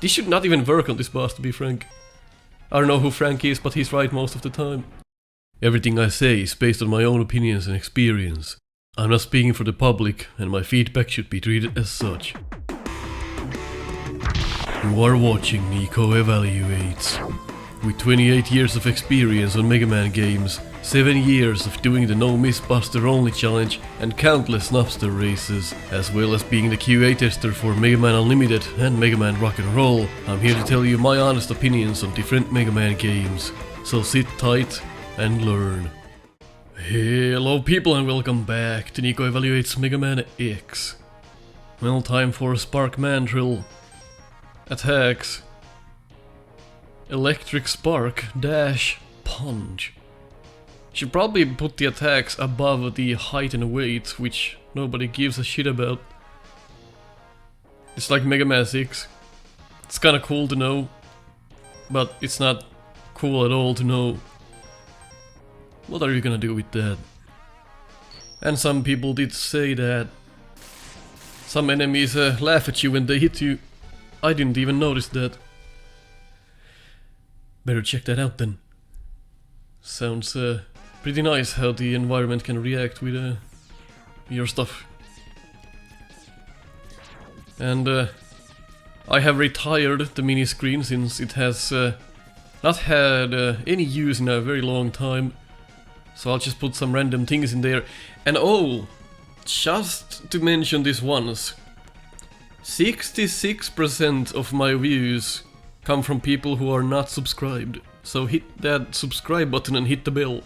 This should not even work on this boss, to be frank. I don't know who Frank is, but he's right most of the time. Everything I say is based on my own opinions and experience. I'm not speaking for the public, and my feedback should be treated as such. You are watching Nico Evaluates. With 28 years of experience on Mega Man games, 7 years of doing the No Miss Buster Only challenge and countless Snupster Races, as well as being the QA tester for Mega Man Unlimited and Mega Man Rock and Roll, I'm here to tell you my honest opinions on different Mega Man games. So sit tight and learn. Hello people and welcome back to Nico Evaluates Mega Man X. Well, time for Spark Mandrill. Attacks. Electric Spark dash punch. Should probably put the attacks above the height and weight, which nobody gives a shit about. It's like Mega Man 6. It's kinda cool to know, but it's not cool at all to know. What are you gonna do with that? And some people did say that some enemies laugh at you when they hit you. I didn't even notice that. Better check that out then. Sounds pretty nice how the environment can react with your stuff. And I have retired the mini screen since it has not had any use in a very long time. So I'll just put some random things in there. And oh, just to mention this once, 66% of my views come from people who are not subscribed. So hit that subscribe button and hit the bell.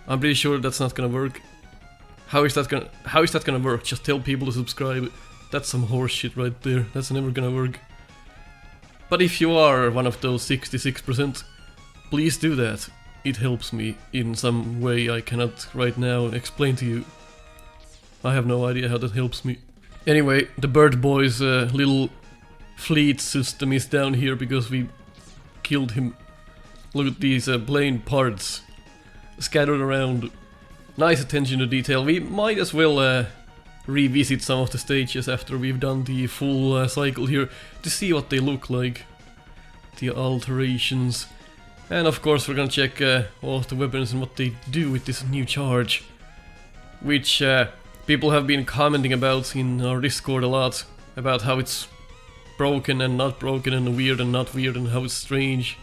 I'm pretty sure that's not gonna work. How is that gonna work? Just tell people to subscribe. That's some horse shit right there. That's never gonna work. But if you are one of those 66%, please do that. It helps me in some way I cannot right now explain to you. I have no idea how that helps me. Anyway, the Bird Boy's little fleet system is down here because we killed him. Look at these plain parts scattered around. Nice attention to detail. We might as well revisit some of the stages after we've done the full cycle here to see what they look like. The alterations. And of course we're gonna check all of the weapons and what they do with this new charge. Which people have been commenting about in our Discord a lot. About how it's broken and not broken and weird and not weird and how it's strange.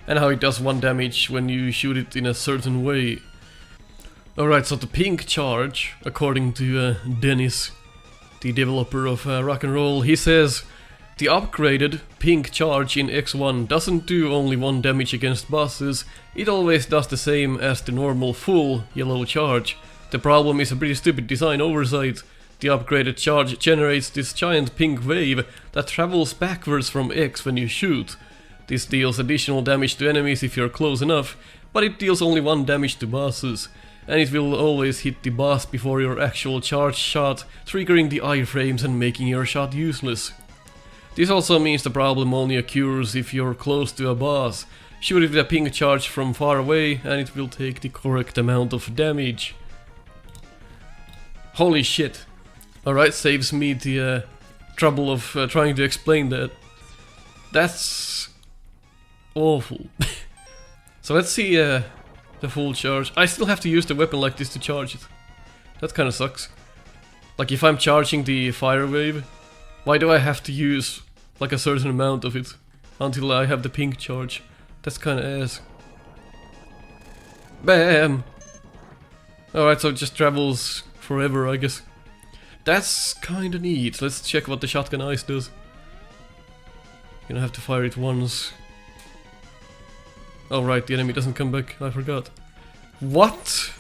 And how it does 1 damage when you shoot it in a certain way. Alright, so the pink charge, according to Dennis, the developer of Rock and Roll, he says the upgraded pink charge in X1 doesn't do only 1 damage against bosses, it always does the same as the normal full yellow charge. The problem is a pretty stupid design oversight. The upgraded charge generates this giant pink wave that travels backwards from X when you shoot. This deals additional damage to enemies if you're close enough, but it deals only 1 damage to bosses. And it will always hit the boss before your actual charge shot, triggering the iframes and making your shot useless. This also means the problem only occurs if you're close to a boss. Shoot it with a pink charge from far away and it will take the correct amount of damage. Holy shit. Alright, saves me the trouble of trying to explain that. That's awful. So let's see the full charge. I still have to use the weapon like this to charge it. That kinda sucks. Like if I'm charging the fire wave, why do I have to use like a certain amount of it until I have the pink charge? That's kinda ass. Bam! Alright, so it just travels forever, I guess. That's kinda neat. Let's check what the shotgun ice does. Gonna have to fire it once. Oh right, the enemy doesn't come back. I forgot. What?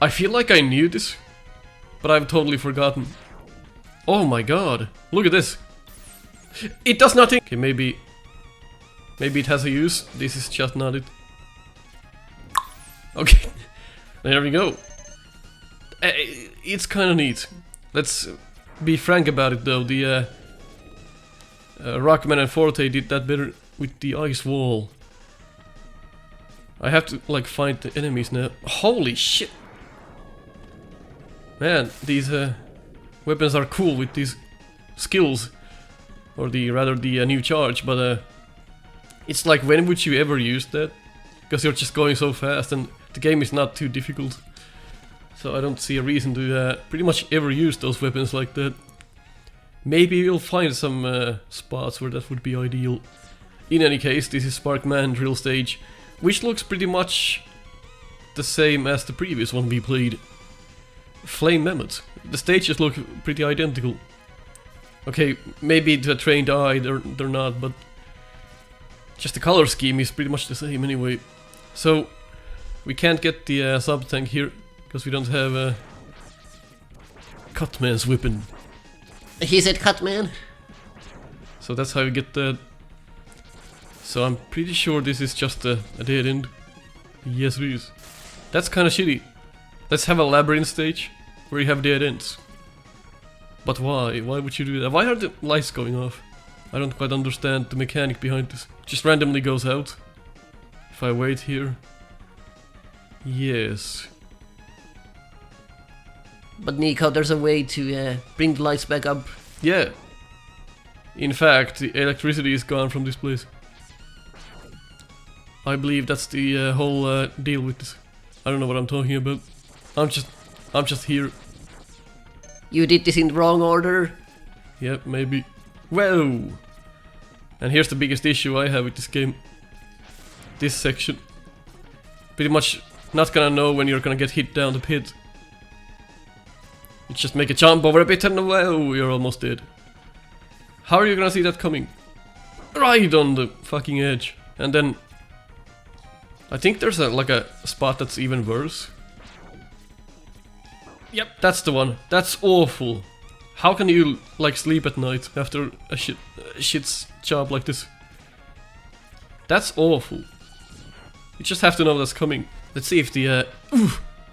I feel like I knew this, but I've totally forgotten. Oh my god, look at this. It does nothing. Okay, maybe it has a use. This is just not it. Okay, there we go. It's kind of neat. Let's be frank about it though. The Rockman and Forte did that better with the ice wall. I have to like find the enemies now. Holy shit! Man, these weapons are cool with these skills. or rather the new charge, but it's like, when would you ever use that? Because you're just going so fast and the game is not too difficult. So I don't see a reason to pretty much ever use those weapons like that. Maybe you'll find some spots where that would be ideal. In any case, this is Spark Mandrill stage, which looks pretty much the same as the previous one we played. Flame Mammoth. The stages look pretty identical. Okay, maybe to a trained eye they're not, but just the color scheme is pretty much the same anyway. So we can't get the sub-tank here, because we don't have a Cutman's weapon. He said Cutman. So that's how you get that. So I'm pretty sure this is just a dead end. Yes it is. That's kinda shitty. Let's have a labyrinth stage where you have dead ends. But why? Why would you do that? Why are the lights going off? I don't quite understand the mechanic behind this. Just randomly goes out. If I wait here. Yes. But Nico, there's a way to bring the lights back up. Yeah. In fact, the electricity is gone from this place. I believe that's the whole deal with this. I don't know what I'm talking about. I'm just here. You did this in the wrong order. Yep, maybe. Whoa! And here's the biggest issue I have with this game. This section. Pretty much not gonna know when you're gonna get hit down the pit. You just make a jump over a bit and whoa, you're almost dead. How are you gonna see that coming? Right on the fucking edge. And then I think there's like a spot that's even worse. Yep, that's the one. That's awful. How can you like sleep at night after a shit's job like this? That's awful. You just have to know that's coming. Let's see if the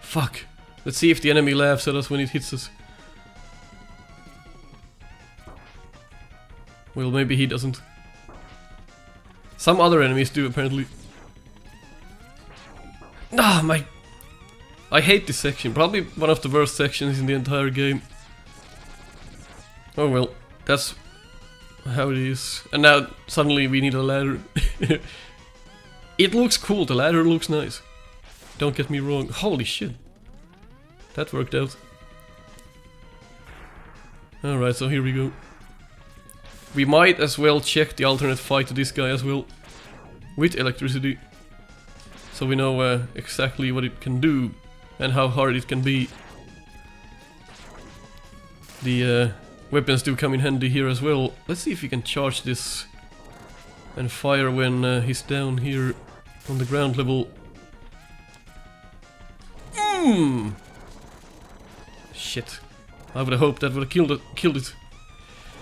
fuck. Let's see if the enemy laughs at us when it hits us. Well, maybe he doesn't. Some other enemies do apparently. Ah, my... I hate this section. Probably one of the worst sections in the entire game. Oh well, that's how it is. And now suddenly we need a ladder. It looks cool, the ladder looks nice. Don't get me wrong. Holy shit. That worked out. Alright, so here we go. We might as well check the alternate fight to this guy as well. With electricity. So we know exactly what it can do. And how hard it can be. The weapons do come in handy here as well. Let's see if we can charge this. And fire when he's down here on the ground level. Shit. I would have hoped that would have killed it.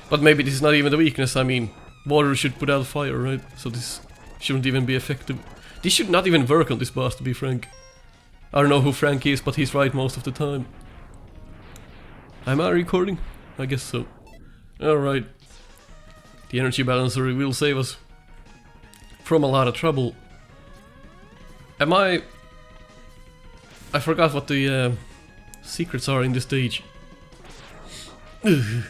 But maybe this is not even the weakness. I mean, water should put out fire, right? So this shouldn't even be effective. This should not even work on this boss, to be frank. I don't know who Frank is, but he's right most of the time. Am I recording? I guess so. Alright. The energy balancer will save us from a lot of trouble. I forgot what the secrets are in this stage. Ugh.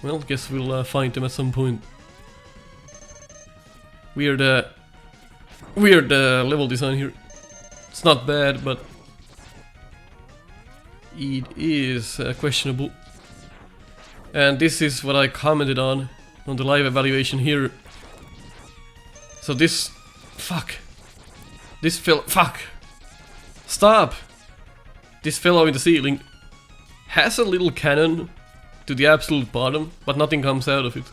Well, guess we'll find them at some point. Weird level design here. It's not bad, but it is questionable. And this is what I commented on the live evaluation here. So this... Fuck. This fuck. Stop! This fellow in the ceiling has a little cannon to the absolute bottom, but nothing comes out of it.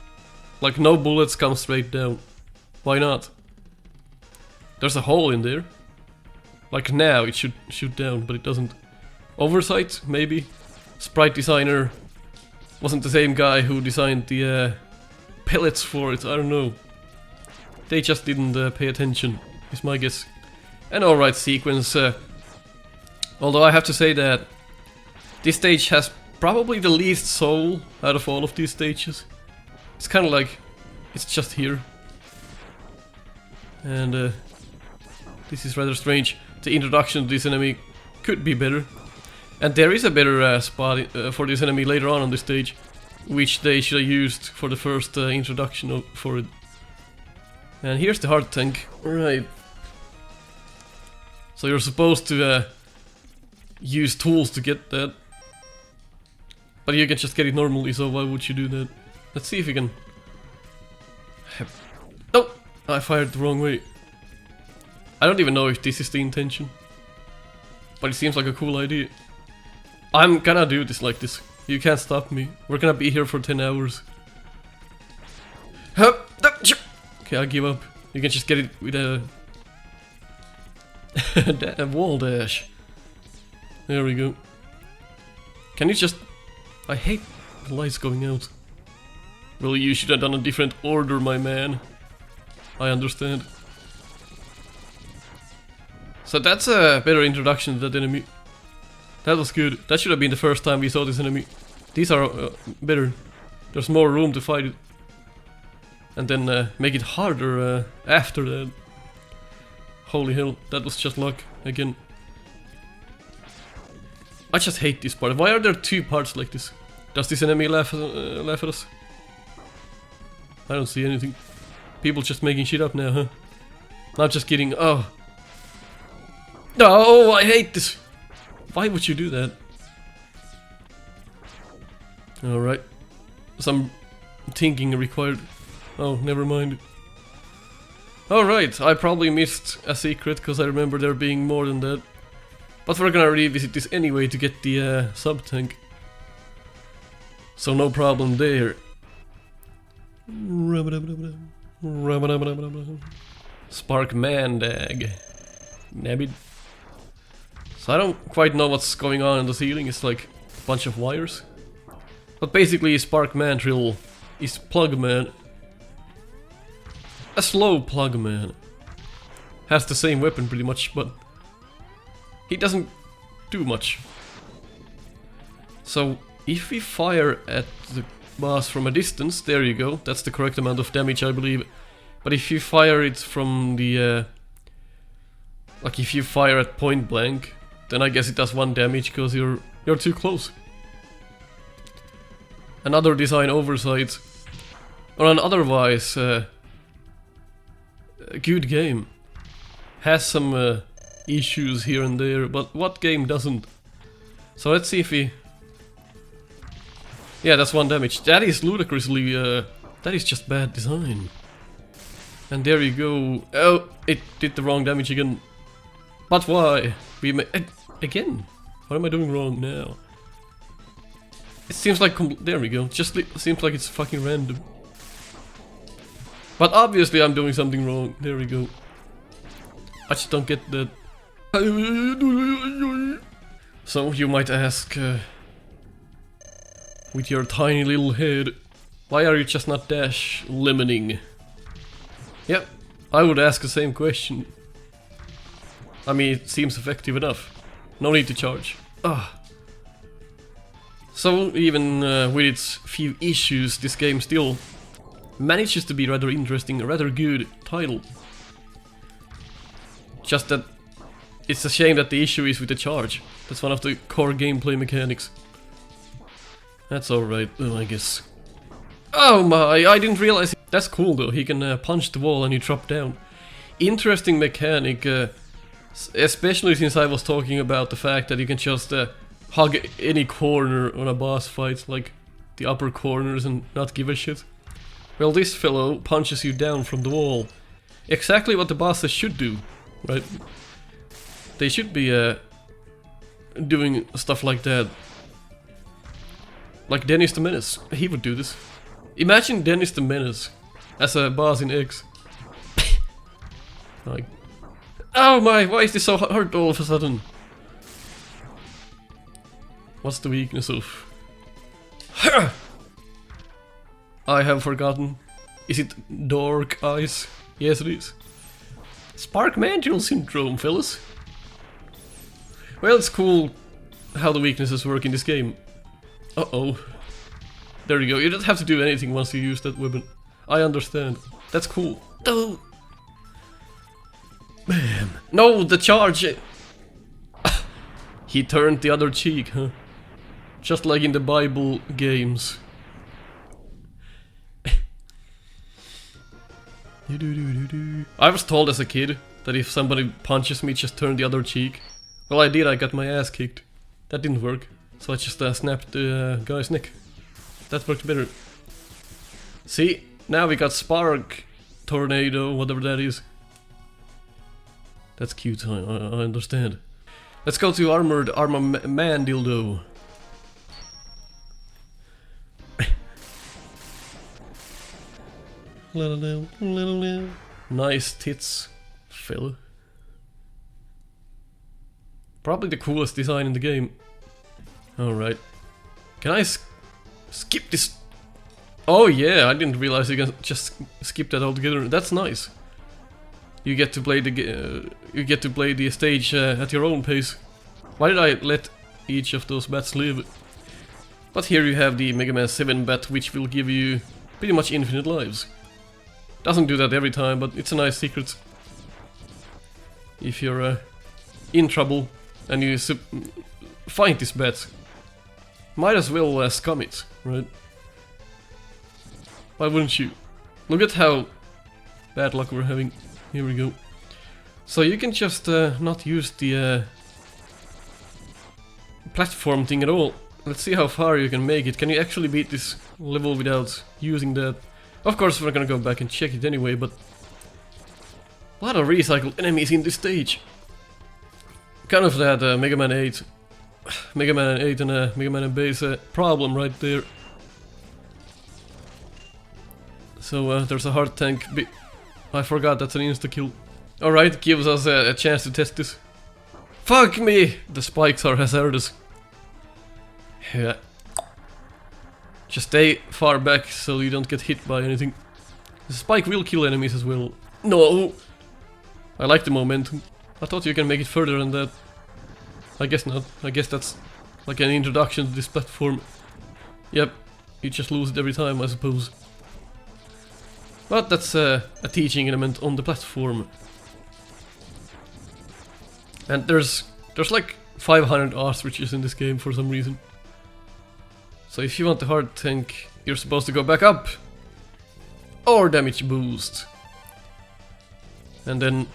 Like no bullets come straight down. Why not? There's a hole in there. Like now it should shoot down, but it doesn't. Oversight, maybe? Sprite designer wasn't the same guy who designed the pellets for it, I don't know. They just didn't pay attention, is my guess. An alright sequence. Although I have to say that this stage has probably the least soul out of all of these stages. It's kind of like it's just here. And this is rather strange. The introduction to this enemy could be better. And there is a better spot for this enemy later on this stage. which they should have used for the first introduction for it. And here's the heart tank. Right. So you're supposed to use tools to get that. But you can just get it normally, so why would you do that? Let's see if we can... Oh! I fired the wrong way. I don't even know if this is the intention. But it seems like a cool idea. I'm gonna do this like this. You can't stop me. We're gonna be here for 10 hours. Okay, I give up. You can just get it with a... a wall dash. There we go. Can you just... I hate the lights going out. Well, you should have done a different order, my man. I understand. So that's a better introduction to that enemy. That was good. That should have been the first time we saw this enemy. These are better. There's more room to fight it. And then make it harder after that. Holy hell, that was just luck again. I just hate this part. Why are there two parts like this? Does this enemy laugh at us? I don't see anything. People just making shit up now, huh? Not just kidding. Oh. No, I hate this. Why would you do that? Alright. Some thinking required. Oh, never mind. Alright, I probably missed a secret because I remember there being more than that. But we're gonna revisit this anyway to get the sub-tank. So no problem there. Spark Mandag. Nabbit. So I don't quite know what's going on in the ceiling. It's like a bunch of wires. But basically Spark Mandrill is Plugman. A slow Plugman. Has the same weapon pretty much, but he doesn't do much. So if we fire at the boss from a distance, there you go, that's the correct amount of damage I believe. But if you fire it from the like if you fire at point blank, then I guess it does 1 damage because you're too close. Another design oversight. Or an otherwise good game. Has some issues here and there, but what game doesn't? So let's see if we... Yeah, that's 1 damage. That is ludicrously... that is just bad design. And there you go. Oh, it did the wrong damage again. But why? We again? What am I doing wrong now? It seems like... There we go. Just seems like it's fucking random. But obviously I'm doing something wrong. There we go. I just don't get that. So you might ask, with your tiny little head, why are you just not dash lemoning? Yep, I would ask the same question. I mean, it seems effective enough. No need to charge. Ah. So even with its few issues, this game still manages to be rather interesting, a rather good title. Just that it's a shame that the issue is with the charge. That's one of the core gameplay mechanics. That's alright, I guess. Oh my, I didn't realize. That's cool though, he can punch the wall and you drop down. Interesting mechanic, especially since I was talking about the fact that you can just hug any corner on a boss fight, like the upper corners, and not give a shit. Well, this fellow punches you down from the wall. Exactly what the bosses should do, right? They should be doing stuff like that. Like Dennis the Menace, he would do this. Imagine Dennis the Menace as a boss in X. Like, oh my, why is this so hard all of a sudden? What's the weakness of... I have forgotten. Is it dork eyes? Yes it is. Spark Mandrill syndrome, fellas. Well, it's cool how the weaknesses work in this game. Uh-oh. There you go, you don't have to do anything once you use that weapon. I understand. That's cool. Oh. Man. No, the charge! He turned the other cheek, huh? Just like in the Bible games. I was told as a kid that if somebody punches me, just turn the other cheek. Well, I did, I got my ass kicked. That didn't work, so I just snapped the guy's neck. That worked better. See, now we got Spark, Tornado, whatever that is. That's cute, I understand. Let's go to Armadillo. Nice tits, fella. Probably the coolest design in the game. Alright. Can I skip this? Oh yeah, I didn't realize you can just skip that altogether. That's nice. You get to play the stage at your own pace. Why did I let each of those bats live? But here you have the Mega Man 7 bat, which will give you pretty much infinite lives. Doesn't do that every time, but it's a nice secret. If you're in trouble and you find this bat, might as well scum it, right? Why wouldn't you? Look at how bad luck we're having. Here we go. So you can just not use the platform thing at all. Let's see how far you can make it. Can you actually beat this level without using that? Of course we're gonna go back and check it anyway, but a lot of recycled enemies in this stage. Kind of that Mega Man 8 and Mega Man and Base problem right there. So there's a hard tank. I forgot that's an insta-kill. Alright, gives us a chance to test this. Fuck me! The spikes are hazardous. Yeah. Just stay far back so you don't get hit by anything. The spike will kill enemies as well. No! I like the momentum. I thought you can make it further than that. I guess not. I guess that's like an introduction to this platform. Yep, you just lose it every time, I suppose. But that's a teaching element on the platform. And there's like 500 ostriches in this game for some reason. So if you want the hard tank, you're supposed to go back up. Or damage boost. And then...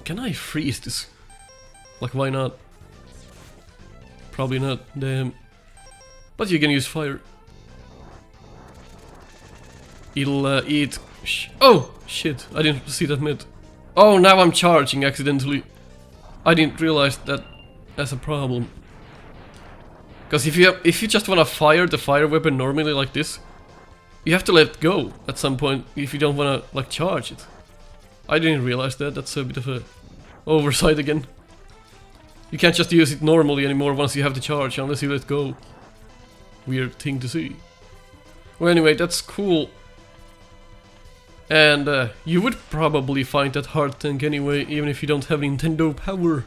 Can I freeze this? Like, why not? Probably not, damn. But you can use fire. It'll eat... Oh! Shit, I didn't see that mid. Oh, now I'm charging accidentally. I didn't realize that as a problem. Because if you just wanna fire the fire weapon normally like this, you have to let go at some point if you don't wanna like charge it. I didn't realize that. That's a bit of a oversight again. You can't just use it normally anymore once you have the charge unless you let go. Weird thing to see. Well, anyway, that's cool. And you would probably find that hard tank anyway, even if you don't have Nintendo power.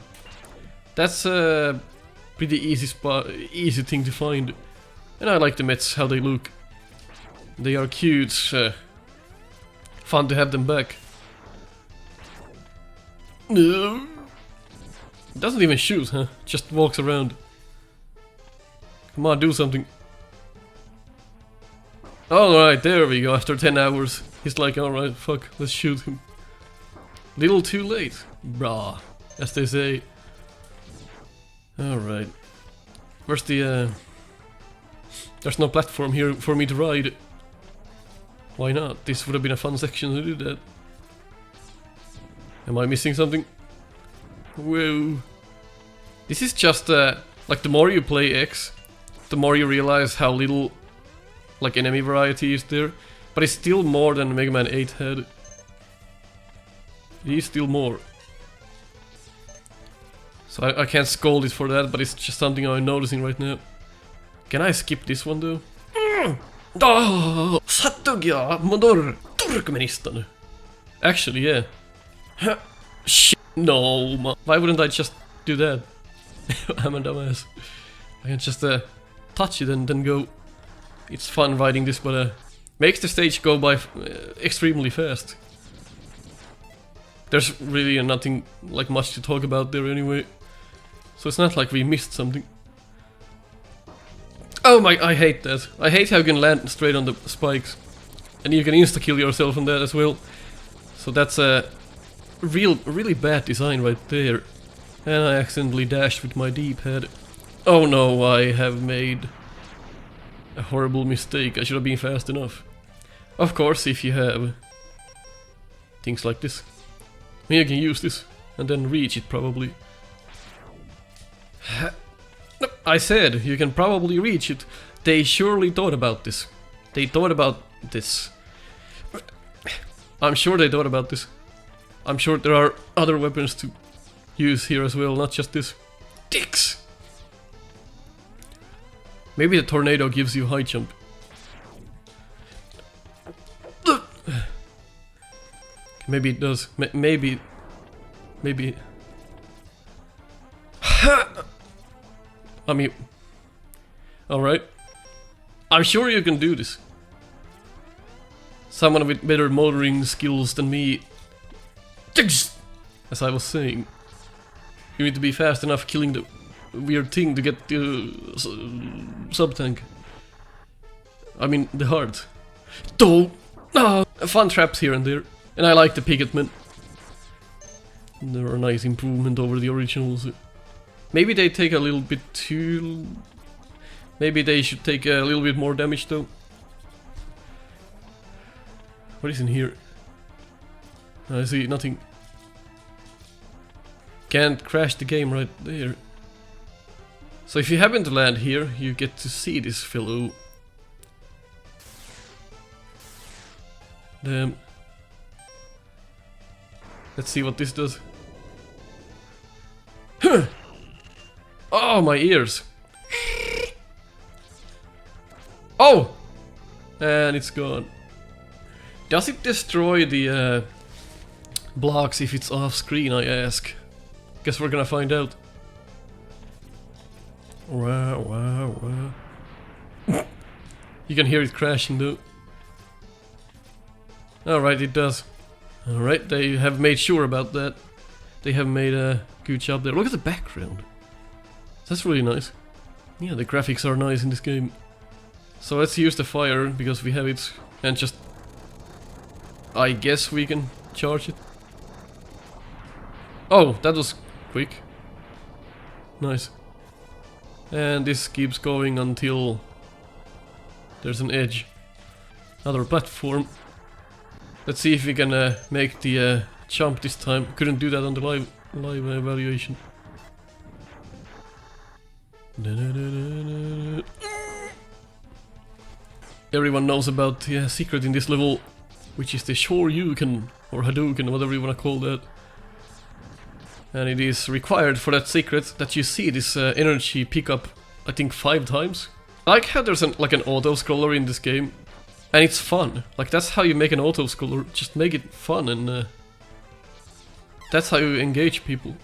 That's a pretty easy thing to find. And I like the Mets, how they look. They are cute. Fun to have them back. No. Doesn't even shoot, huh? Just walks around. Come on, do something. Alright, there we go. After 10 hours, he's like, alright, fuck, let's shoot him. Little too late, brah, as they say. Alright. Where's the, There's no platform here for me to ride. Why not? This would have been a fun section to do that. Am I missing something? Whoa. This is just, like, the more you play X, the more you realize how little, like, enemy variety is there. But it's still more than Mega Man 8 had. It is still more. So I can't scold it for that, but it's just something I'm noticing right now. Can I skip this one though? Actually, yeah. Shit, no, man. Why wouldn't I just do that? I'm a dumbass. I can just touch it and then go. It's fun riding this, but makes the stage go by extremely fast. There's really nothing like much to talk about there anyway. So it's not like we missed something. Oh my, I hate that. I hate how you can land straight on the spikes. And you can insta-kill yourself on that as well. So that's a really bad design right there. And I accidentally dashed with my D-pad. Oh no, I have made a horrible mistake. I should have been fast enough. Of course, if you have things like this, you can use this and then reach it probably. I said you can probably reach it. They surely thought about this. They thought about this. I'm sure they thought about this. I'm sure there are other weapons to use here as well, not just this. Dicks! Maybe the tornado gives you high jump. Maybe it does. Maybe. I mean... Alright. I'm sure you can do this. Someone with better motoring skills than me. As I was saying. You need to be fast enough killing the weird thing to get the sub-tank. I mean, the heart. Fun traps here and there. And I like the Piggetmen. They're a nice improvement over the originals. Maybe they take a little bit too... Maybe they should take a little bit more damage though. What is in here? I see nothing. Can't crash the game right there. So if you happen to land here, you get to see this fellow. Damn. Let's see what this does. Oh, my ears. Oh! And it's gone. Does it destroy the blocks if it's off screen, I ask? Guess we're gonna find out. Wow. You can hear it crashing though. Alright, it does. Alright, they have made sure about that. They have made a good job there. Look at the background. That's really nice. Yeah, the graphics are nice in this game. So let's use the fire, because we have it, and just... I guess we can charge it. Oh, that was quick. Nice. And this keeps going until there's an edge. Another platform. Let's see if we can make the jump this time. Couldn't do that on the live evaluation. Everyone knows about the secret in this level, which is the Shoryuken, or Hadouken, whatever you want to call that. And it is required for that secret that you see this energy pick up, I think 5 times. I like how there's like an auto-scroller in this game. And it's fun. Like, that's how you make an auto-scroller. Just make it fun, and that's how you engage people.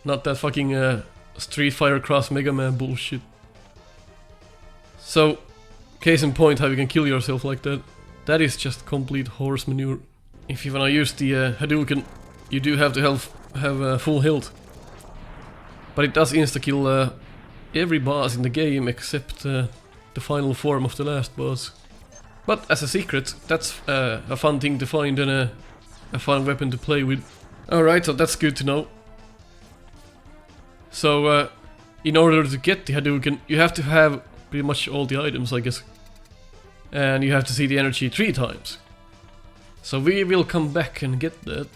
Not that fucking Street Fighter Cross Mega Man bullshit. So, case in point how you can kill yourself like that. That is just complete horse manure. If you wanna use the Hadouken, you do have to have full health. But it does insta-kill every boss in the game except the final form of the last boss. But as a secret, that's a fun thing to find and a fun weapon to play with. Alright, so that's good to know. So, in order to get the Hadouken, you have to have pretty much all the items, I guess. And you have to see the energy 3 times. So we will come back and get that.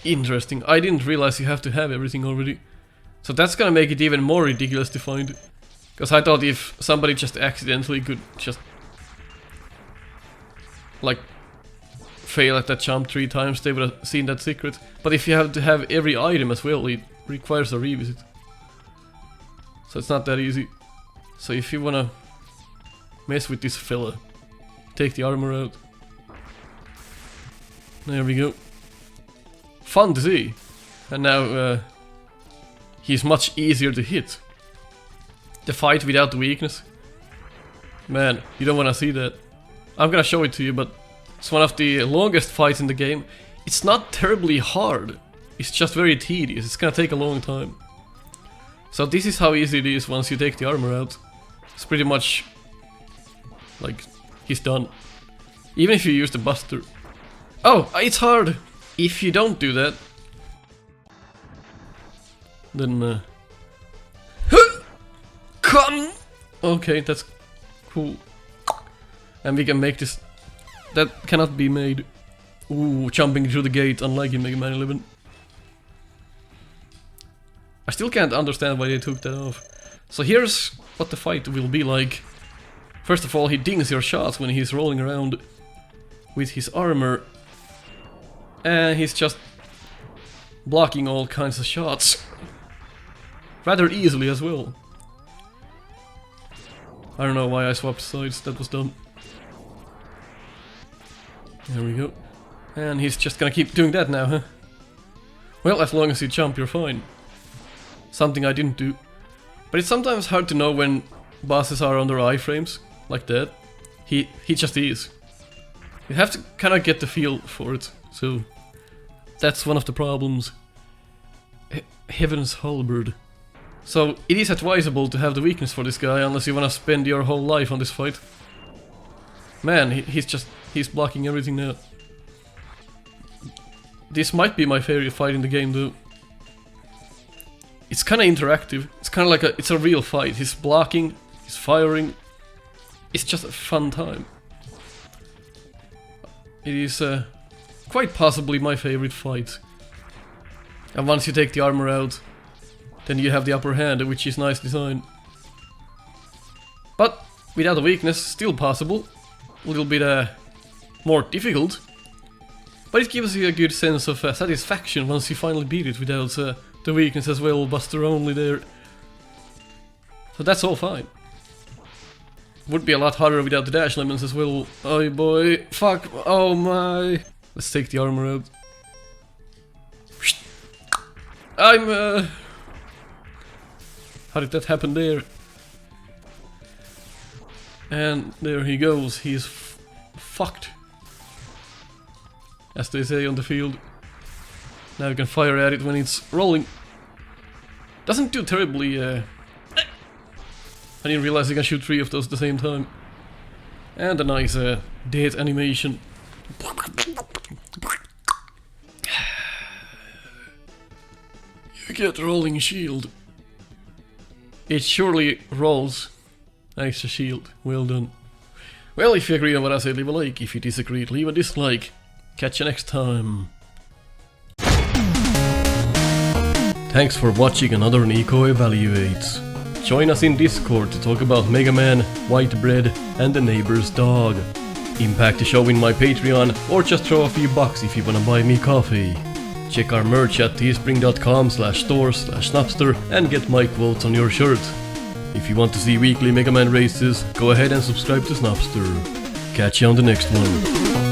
Interesting. I didn't realize you have to have everything already. So that's gonna make it even more ridiculous to find. Because I thought if somebody just accidentally could just... like... fail at that jump 3 times, they would have seen that secret. But if you have to have every item as well, it requires a revisit. So it's not that easy. So if you wanna mess with this fella, take the armor out. There we go. Fun to see. And now he's much easier to hit. The fight without the weakness. Man, you don't wanna see that. I'm gonna show it to you, but it's one of the longest fights in the game. It's not terribly hard. It's just very tedious. It's gonna take a long time. So this is how easy it is once you take the armor out. It's pretty much like he's done. Even if you use the buster. Oh, it's hard! If you don't do that, then come! Okay, that's cool. And we can make this. That cannot be made. Ooh, jumping through the gate, unlike in Mega Man 11. I still can't understand why they took that off. So here's what the fight will be like. First of all, he dings your shots when he's rolling around with his armor. And he's just blocking all kinds of shots. Rather easily as well. I don't know why I swapped sides, that was dumb. There we go. And he's just gonna keep doing that now, huh? Well, as long as you jump, you're fine. Something I didn't do. But it's sometimes hard to know when bosses are under iframes, like that. He just is. You have to kind of get the feel for it, so that's one of the problems. Heaven's Halberd. So it is advisable to have the weakness for this guy, unless you want to spend your whole life on this fight. Man, he's blocking everything now. This might be my favorite fight in the game, though. It's kind of interactive. It's kind of like it's a real fight. He's blocking, he's firing. It's just a fun time. It is quite possibly my favorite fight. And once you take the armor out, then you have the upper hand, which is nice design. But without a weakness, still possible. A little bit more difficult. But it gives you a good sense of satisfaction once you finally beat it without the weakness as well, buster only there. So that's all fine. Would be a lot harder without the dash lemons as well. Oh boy, fuck, oh my. Let's take the armor out. How did that happen there? And there he goes, he's fucked. As they say on the field. Now you can fire at it when it's rolling. Doesn't do terribly. I didn't realize you can shoot 3 of those at the same time. And a nice death animation. You get rolling shield. It surely rolls. Nice shield. Well done. Well, if you agree on what I say, leave a like. If you disagree, leave a dislike. Catch you next time. Thanks for watching another Nico Evaluates. Join us in Discord to talk about Mega Man, White Bread, and the neighbor's dog. Impact the show in my Patreon, or just throw a few bucks if you wanna buy me coffee. Check our merch at teespring.com/store/Snupster and get my quotes on your shirt. If you want to see weekly Mega Man races, go ahead and subscribe to Snupster. Catch you on the next one.